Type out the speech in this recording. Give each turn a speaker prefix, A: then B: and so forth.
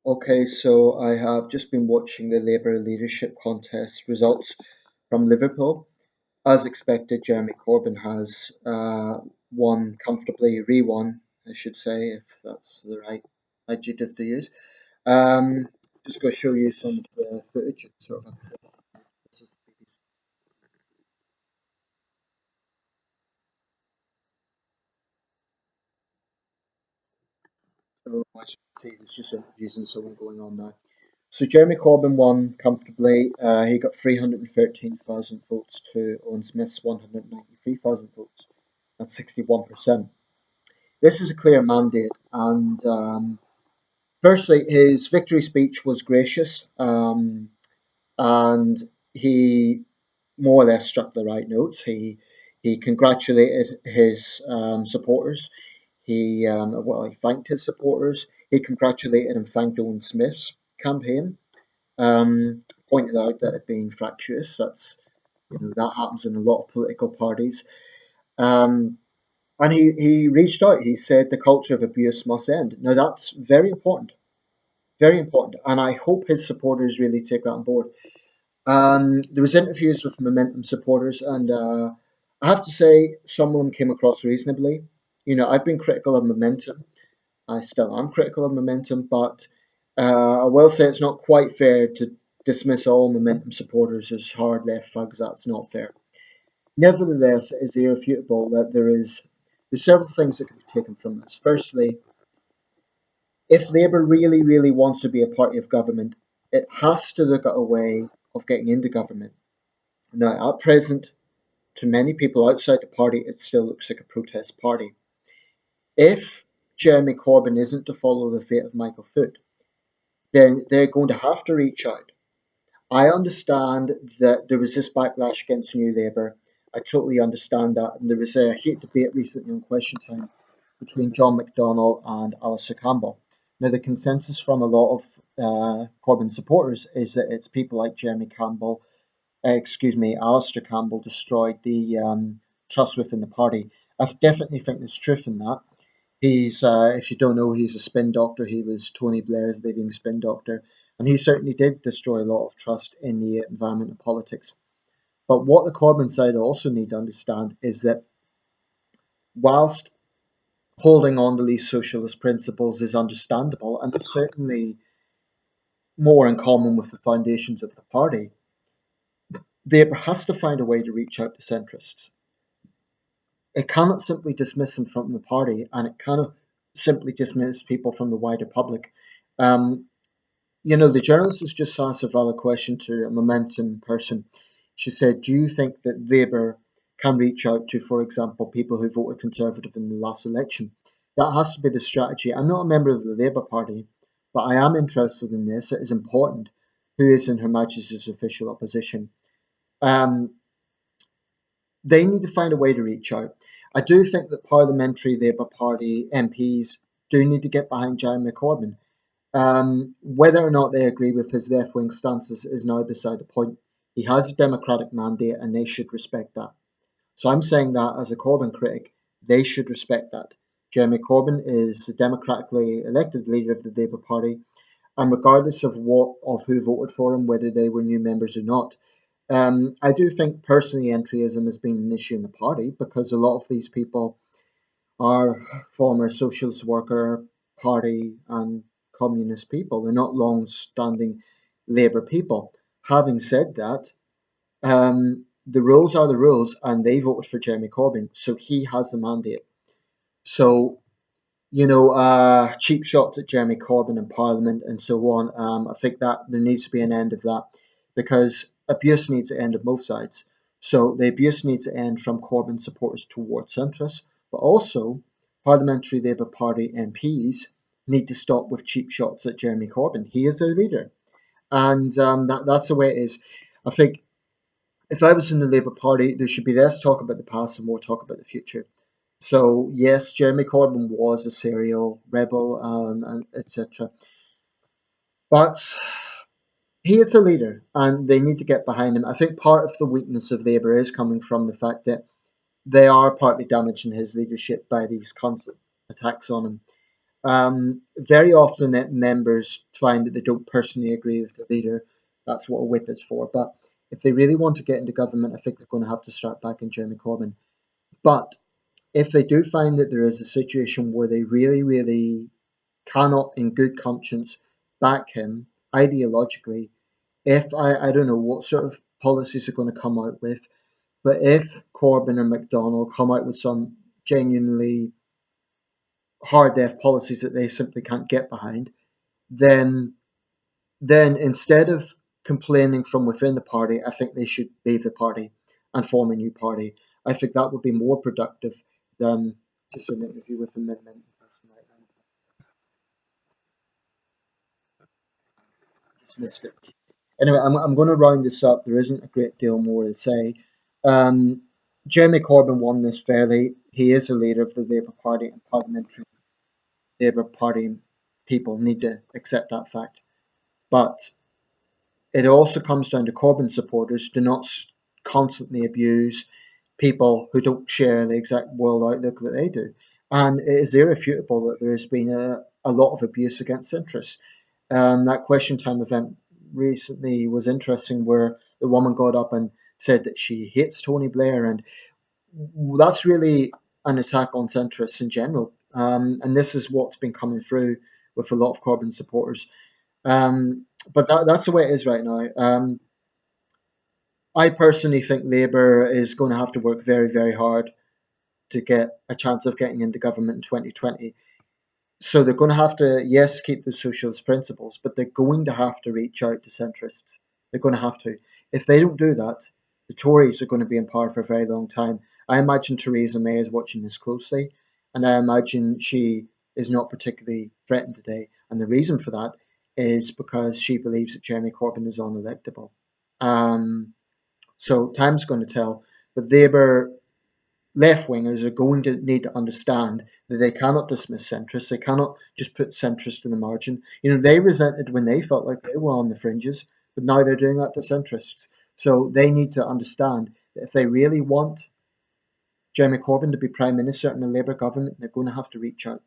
A: Okay, so I have just been watching the Labour leadership contest results from Liverpool. As expected, Jeremy Corbyn has won comfortably, re-won, I should say, if that's the right adjective to use. Um, just going to show you some of the footage. Sort of, so I should see there's just interviews and so on going on now. So Jeremy Corbyn won comfortably. He got 313,000 votes to Owen Smith's 193,000 votes. That's 61%. This is a clear mandate, and firstly, his victory speech was gracious, and he more or less struck the right notes. He congratulated his supporters. He thanked his supporters. He congratulated and thanked Owen Smith's campaign. Pointed out that it being fractious. That happens in a lot of political parties. Um, and he reached out. He said the culture of abuse must end. Now that's very important, and I hope his supporters really take that on board. There was interviews with Momentum supporters, and I have to say some of them came across reasonably. I've been critical of Momentum. I still am critical of Momentum, but I will say it's not quite fair to dismiss all Momentum supporters as hard left thugs. That's not fair. Nevertheless, it is irrefutable that there's several things that can be taken from this. Firstly, if Labour really, really wants to be a party of government, it has to look at a way of getting into government. Now, at present, to many people outside the party, it still looks like a protest party. If Jeremy Corbyn isn't to follow the fate of Michael Foot, then they're going to have to reach out. I understand that there was this backlash against New Labour. I totally understand that. And there was a heated debate recently on Question Time between John McDonnell and Alistair Campbell. Now, the consensus from a lot of Corbyn supporters is that it's people like Alistair Campbell destroyed the trust within the party. I definitely think there's truth in that. If you don't know, he's a spin doctor. He was Tony Blair's leading spin doctor, and he certainly did destroy a lot of trust in the environment of politics. But what the Corbyn side also need to understand is that whilst holding on to these socialist principles is understandable, and it's certainly more in common with the foundations of the party, Labour has to find a way to reach out to centrists. It cannot simply dismiss them from the party, and it cannot simply dismiss people from the wider public. Um, the journalist has just asked a valid question to a Momentum person. She said, "Do you think that Labour can reach out to, for example, people who voted Conservative in the last election?" That has to be the strategy. I'm not a member of the Labour Party, but I am interested in this. It is important who is in Her Majesty's official opposition. Um, they need to find a way to reach out. I do think that parliamentary Labour Party MPs do need to get behind Jeremy Corbyn. Whether or not they agree with his left wing stances is now beside the point. He has a democratic mandate and they should respect that. So I'm saying that as a Corbyn critic, they should respect that. Jeremy Corbyn is the democratically elected leader of the Labour Party, and regardless of who voted for him, whether they were new members or not, I do think personally entryism has been an issue in the party because a lot of these people are former socialist worker party and communist people. They're not long standing Labour people. Having said that, the rules are the rules, and they voted for Jeremy Corbyn, so he has the mandate. So, cheap shots at Jeremy Corbyn in Parliament and so on. I think that there needs to be an end of that because abuse needs to end on both sides. So the abuse needs to end from Corbyn supporters towards centrists, but also Parliamentary Labour Party MPs need to stop with cheap shots at Jeremy Corbyn. He is their leader, and that's the way it is. I think if I was in the Labour Party, there should be less talk about the past and more talk about the future. So yes, Jeremy Corbyn was a serial rebel, and etc. But he is a leader, and they need to get behind him. I think part of the weakness of Labour is coming from the fact that they are partly damaging his leadership by these constant attacks on him. Very often, members find that they don't personally agree with the leader. That's what a whip is for. But if they really want to get into government, I think they're going to have to start backing Jeremy Corbyn. But if they do find that there is a situation where they really, really cannot, in good conscience, back him ideologically, if I don't know what sort of policies are going to come out with, but if Corbyn or McDonnell come out with some genuinely hard left policies that they simply can't get behind, then instead of complaining from within the party, I think they should leave the party and form a new party. I think that would be more productive than just an interview with a midnight person like that. Just missed it. Anyway, I'm going to round this up. There isn't a great deal more to say. Um, Jeremy Corbyn won this fairly. He is a leader of the Labour Party, and parliamentary Labour Party people need to accept that fact. But it also comes down to Corbyn supporters do not constantly abuse people who don't share the exact world outlook that they do. And it is irrefutable that there has been a lot of abuse against centrists. That question time event recently was interesting, where the woman got up and said that she hates Tony Blair, and that's really an attack on centrists in general. And this is what's been coming through with a lot of Corbyn supporters. But that's the way it is right now. I personally think Labour is going to have to work very, very hard to get a chance of getting into government in 2020. So they're going to have to, yes, keep the socialist principles, but they're going to have to reach out to centrists. They're going to have to. If they don't do that, the Tories are going to be in power for a very long time. I imagine Theresa May is watching this closely, and I imagine she is not particularly threatened today. And the reason for that is because she believes that Jeremy Corbyn is unelectable. Um, so time's going to tell. But Labour left wingers are going to need to understand that they cannot dismiss centrists. They cannot just put centrists to the margin. They resented when they felt like they were on the fringes, but now they're doing that to centrists. So they need to understand that if they really want Jeremy Corbyn to be Prime Minister in a Labour government, they're going to have to reach out.